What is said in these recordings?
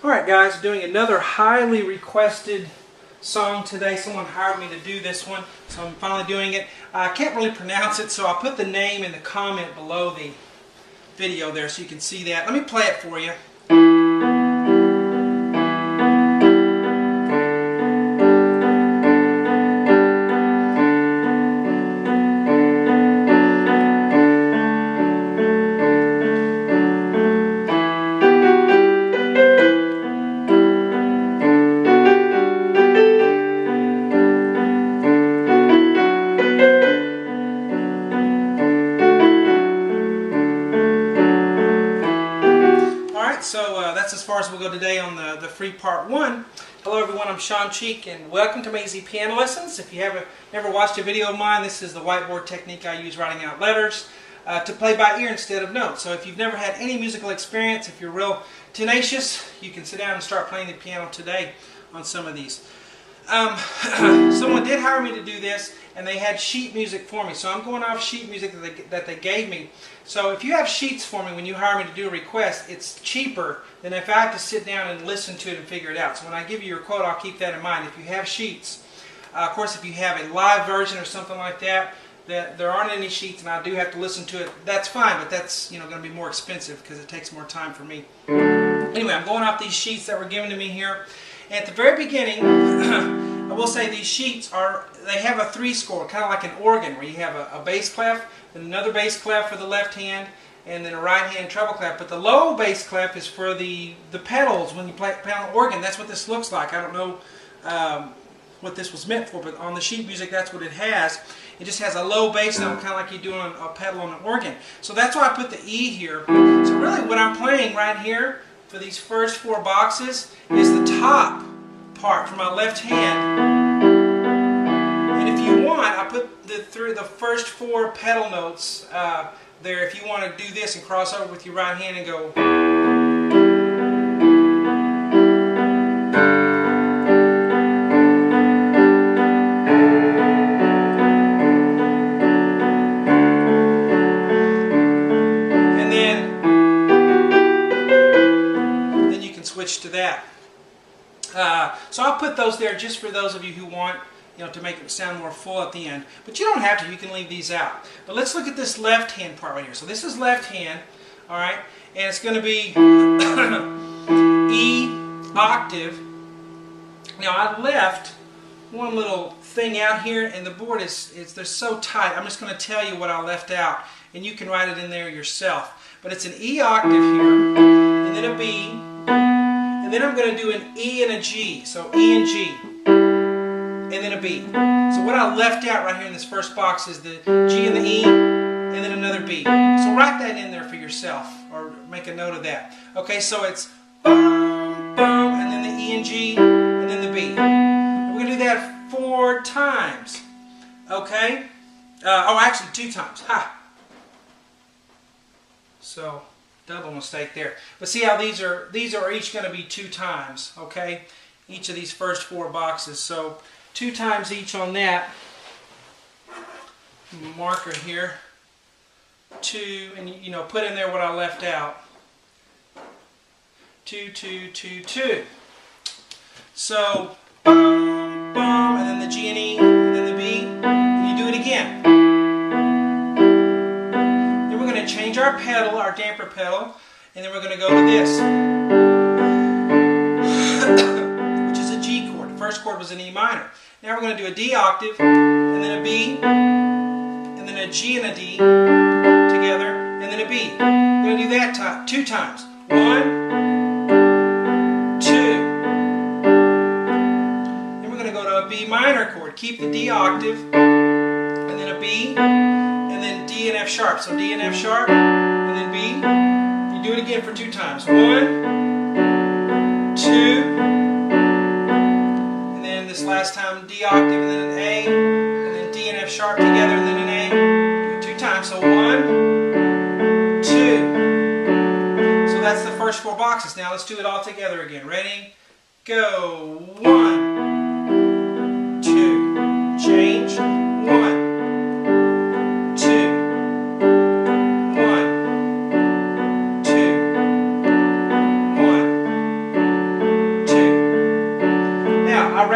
Alright guys, doing another highly requested song today. Someone hired me to do this one, so I'm finally doing it. I can't really pronounce it, so I'll put the name in the comment below the video there so you can see that. Let me play it for you. So that's as far as we'll go today on the free part one. Hello everyone, I'm Shawn and welcome to Amazing Piano Lessons. If you haven't never watched a video of mine, this is the whiteboard technique I use writing out letters to play by ear instead of notes. So if you've never had any musical experience, if you're real tenacious, you can sit down and start playing the piano today on some of these. Someone did hire me to do this, and they had sheet music for me. So I'm going off sheet music that they gave me. So if you have sheets for me when you hire me to do a request, it's cheaper than if I have to sit down and listen to it and figure it out. So when I give you your quote, I'll keep that in mind. If you have sheets, of course, if you have a live version or something like that, there aren't any sheets and I do have to listen to it, that's fine, but that's going to be more expensive because it takes more time for me. Anyway, I'm going off these sheets that were given to me here. And at the very beginning, I will say these sheets they have a 3-score, kind of like an organ, where you have a bass clef, then another bass clef for the left hand, and then a right hand treble clef. But the low bass clef is for the pedals when you play on the organ. That's what this looks like. I don't know what this was meant for, but on the sheet music, that's what it has. It just has a low bass note, kind of like you do on a pedal on an organ. So that's why I put the E here. So really what I'm playing right here for these first 4 boxes is the top part for my left hand. And if you want, I put the first 4 pedal notes there if you want to do this and cross over with your right hand and go. And then you can switch to that. So I'll put those there just for those of you who want, to make it sound more full at the end. But you don't have to. You can leave these out. But let's look at this left hand part right here. So this is left hand, all right, and it's going to be E octave. Now I left one little thing out here, and the board they're so tight. I'm just going to tell you what I left out, and you can write it in there yourself. But it's an E octave here, and then a B. And then I'm going to do an E and a G, so E and G, and then a B. So what I left out right here in this first box is the G and the E, and then another B. So write that in there for yourself, or make a note of that. Okay, so it's bum, bum, and then the E and G, and then the B. And we're going to do that 4 times, okay? Oh, actually 2 times. Ha! So double mistake there. But see how these are each going to be 2 times, okay? Each of these first 4 boxes. So 2 times each on that. Marker here. 2, and put in there what I left out. 2, 2, 2, 2. So bum, bum, and then the G and E, and then the B, and you do it again. Change our pedal, our damper pedal, and then we're going to go to this, which is a G chord. The first chord was an E minor. Now we're going to do a D octave, and then a B, and then a G and a D together, and then a B. We're going to do that 2 times. 1, 2. Then we're going to go to a B minor chord. Keep the D octave, and then a B, and then D and F sharp. So D and F sharp, and then B. You do it again for 2 times. 1, 2, and then this last time D octave, and then an A, and then D and F sharp together, and then an A. Do it 2 times. So 1, 2. So that's the first 4 boxes. Now let's do it all together again. Ready? Go. 1, 2. Change. 1.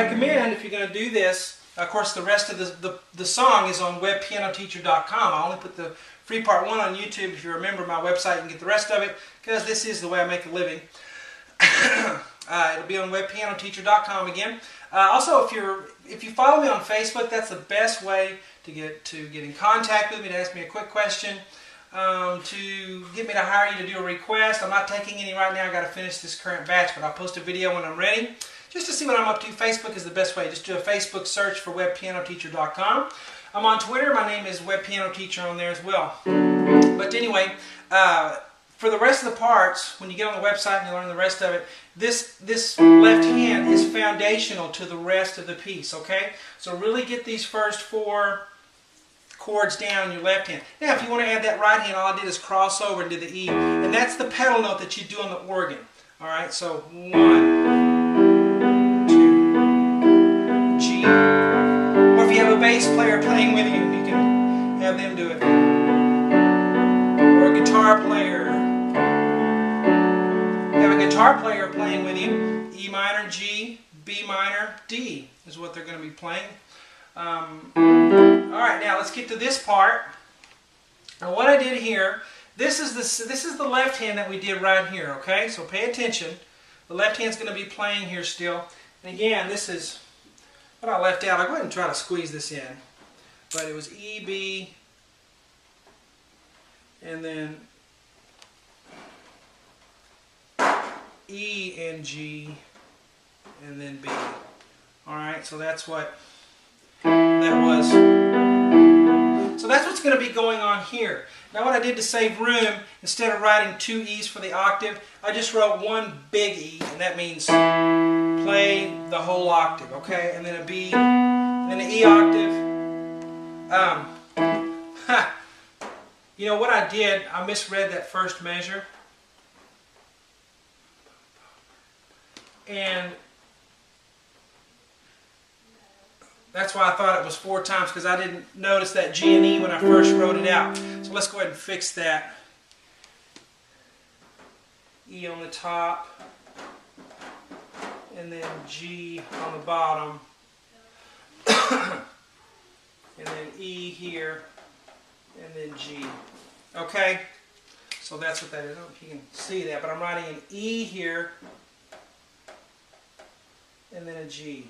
recommend, if you're going to do this, of course the rest of the song is on webpianoteacher.com. I only put the free part 1 on YouTube. If you remember my website, you can get the rest of it, because this is the way I make a living. It'll be on webpianoteacher.com again. Also, if you follow me on Facebook, that's the best way to get in contact with me, to ask me a quick question, to get me to hire you to do a request. I'm not taking any right now. I've got to finish this current batch, but I'll post a video when I'm ready. Just to see what I'm up to. Facebook is the best way. Just do a Facebook search for webpianoteacher.com. I'm on Twitter. My name is webpianoteacher on there as well. But anyway, for the rest of the parts, when you get on the website and you learn the rest of it, this left hand is foundational to the rest of the piece, okay? So really get these first 4 chords down in your left hand. Now, if you want to add that right hand, all I did is cross over and did the E, and that's the pedal note that you do on the organ. All right, so 1, 2, G. Or if you have a bass player playing with you, you can have them do it. Or a guitar player. You have a guitar player playing with you. E minor, G, B minor, D is what they're going to be playing. Alright, now let's get to this part. Now what I did here, this is the left hand that we did right here, okay? So pay attention. The left hand's going to be playing here still. And again, this is what I left out. I'll go ahead and try to squeeze this in. But it was E, B, and then E and G, and then B. Alright, so that's what that was. So that's what's going to be going on here. Now what I did to save room, instead of writing 2 E's for the octave, I just wrote 1 big E, and that means play the whole octave, okay? And then a B, and then an E octave. You know what I did, I misread that first measure. And that's why I thought it was 4 times, because I didn't notice that G and E when I first wrote it out. So let's go ahead and fix that. E on the top, and then G on the bottom, and then E here, and then G. Okay? So that's what that is. I don't know if you can see that, but I'm writing an E here, and then a G.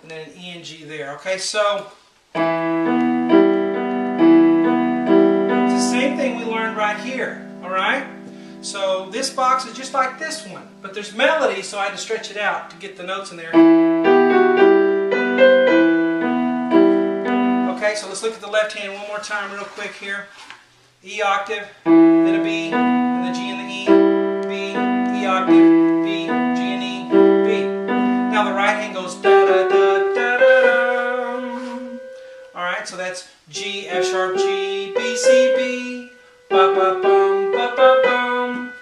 And then an E and G there. Okay, so it's the same thing we learned right here. Alright? So this box is just like this one, but there's melody, so I had to stretch it out to get the notes in there. Okay, so let's look at the left hand one more time real quick here. E octave, then a B, and the G and the E, B, E octave, B, G and E, B. Now the right hand goes da da da da da da. Alright, so that's G, F sharp, G, B, C, B, ba ba bum, ba ba bum.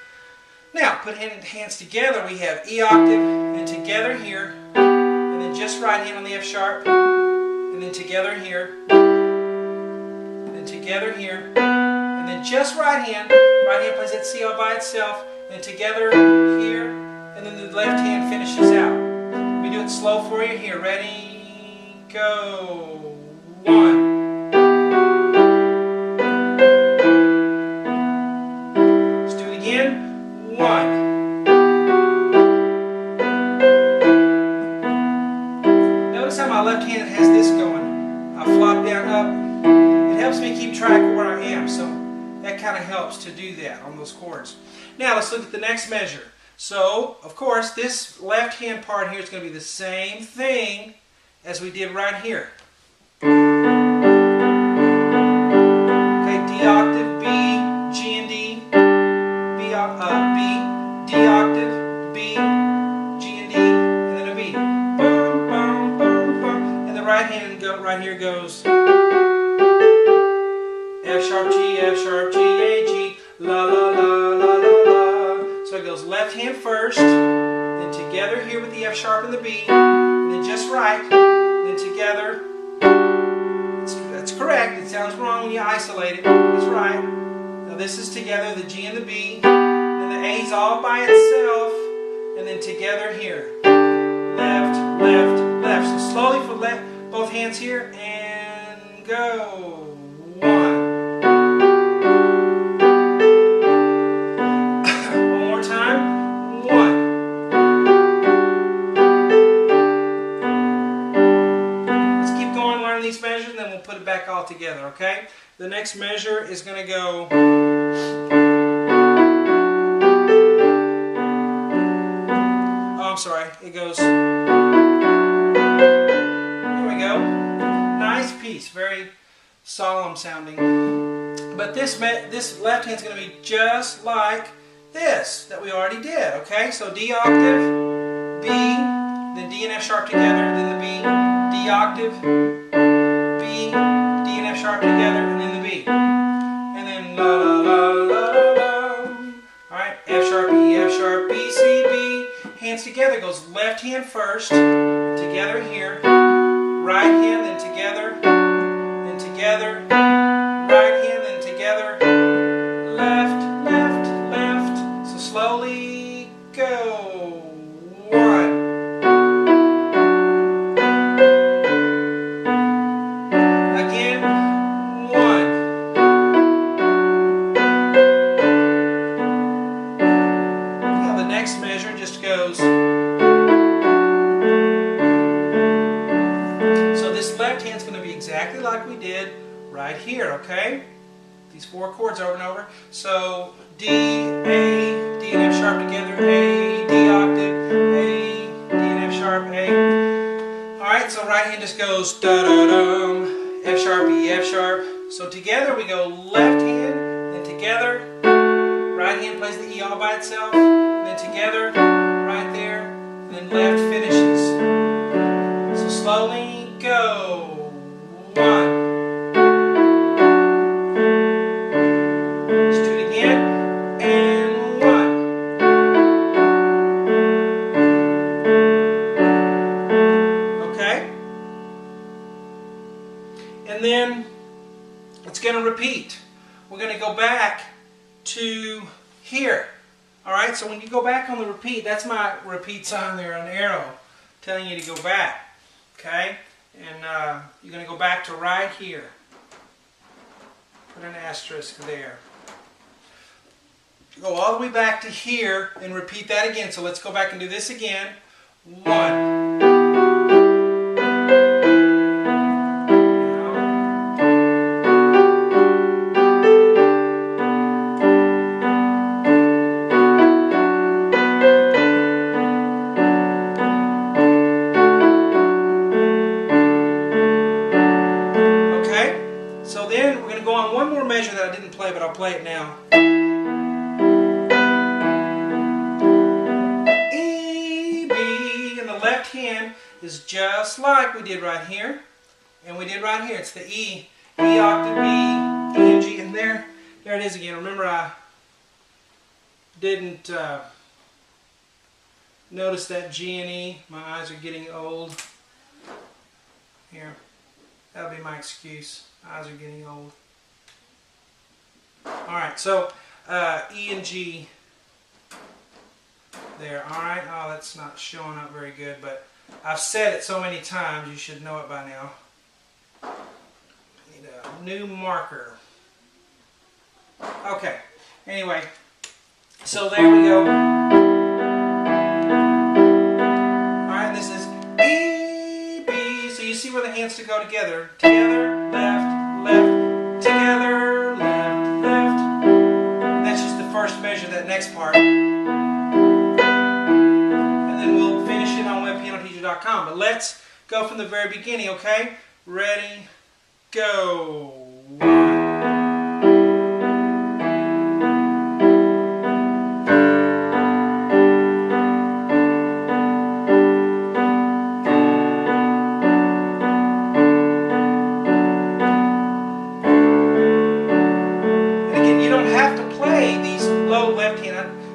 Now put hands together, we have E octave, and together here, and then just right hand on the F sharp, and then together here, and then together here, and then just right hand plays that C all by itself, and then together here, and then the left hand finishes out. Let me do it slow for you here. Ready, go. 1. Let's do it again. 1. Notice how my left hand has this going. I flop down up. It helps me keep track of where I am, so that kind of helps to do that on those chords. Now let's look at the next measure. So, of course, this left hand part here is going to be the same thing as we did right here. Okay, D octave, B, G and D, B, D octave, B, G and D, and then a B. Bum, bum, bum, bum. And the right hand right here goes F sharp, G, F sharp, G, A, G, la, la, la, la, la, la. So it goes left hand first, then together here with the F sharp and the B, and then just right, then together. That's correct. It sounds wrong when you isolate it, but it's right. Now this is together, the G and the B, and the A's all by itself, and then together here. Left, left, left. slowly for both hands here and go. 1. One more time. 1. Let's keep going, learn these measures, and then we'll put it back all together, okay? The next measure is going to go. Oh, I'm sorry. It goes. There we go. Nice piece. Very solemn sounding. But this left hand's going to be just like this that we already did. Okay? So D octave, B, then D and F sharp together, then the B, D octave, B, D and F sharp together, and then the B. And then la la la la la. Alright, F sharp, E, F sharp, B, C, B. Hands together goes left hand first, together here, right hand, then together, right hand, then together, left, left, left. So slowly go. 1. Again, 1. Now the next measure just goes. So this left hand's going to be exactly like we did right here, okay? These 4 chords over and over. So D, A, D and F sharp together, A, D octave, A, D and F sharp, A. Alright, so right hand just goes da-da-dum, F sharp, E, F sharp. So together we go left hand, then together, right hand plays the E all by itself, then together, right there, and then left finishes. So slowly go. 1. Let's do it again. And 1. Okay? And then it's going to repeat. We're going to go back to here. Alright, so when you go back on the repeat, that's my repeat sign there, an arrow telling you to go back. Okay? And you're going to go back to right here. Put an asterisk there. Go all the way back to here and repeat that again. So let's go back and do this again. 1. So then we're going to go on one more measure that I didn't play, but I'll play it now. E, B, and the left hand is just like we did right here. And we did right here. It's the E, E octave, B, E and G, and there it is again. Remember I didn't notice that G and E. My eyes are getting old. Here, that'll be my excuse. Eyes are getting old. Alright, so E and G there. Alright, oh, that's not showing up very good, but I've said it so many times, you should know it by now. I need a new marker. Okay, anyway, so there we go. Alright, this is E, B, so you see where the hands to go together. Together, left, left, together, left, left. And that's just the first measure, that next part. And then we'll finish it on webpianoteacher.com. But let's go from the very beginning, okay? Ready, go. 1.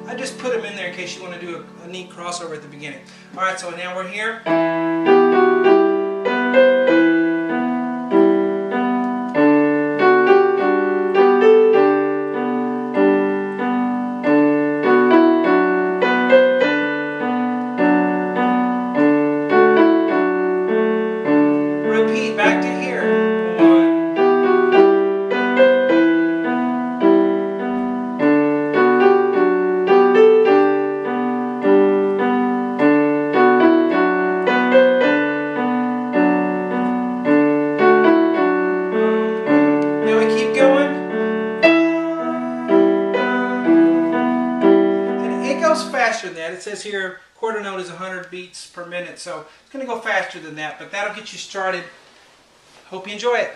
I just put them in there in case you want to do a neat crossover at the beginning. Alright, so now we're here. faster than that. It says here quarter note is 100 beats per minute, so it's going to go faster than that, but that'll get you started. Hope you enjoy it.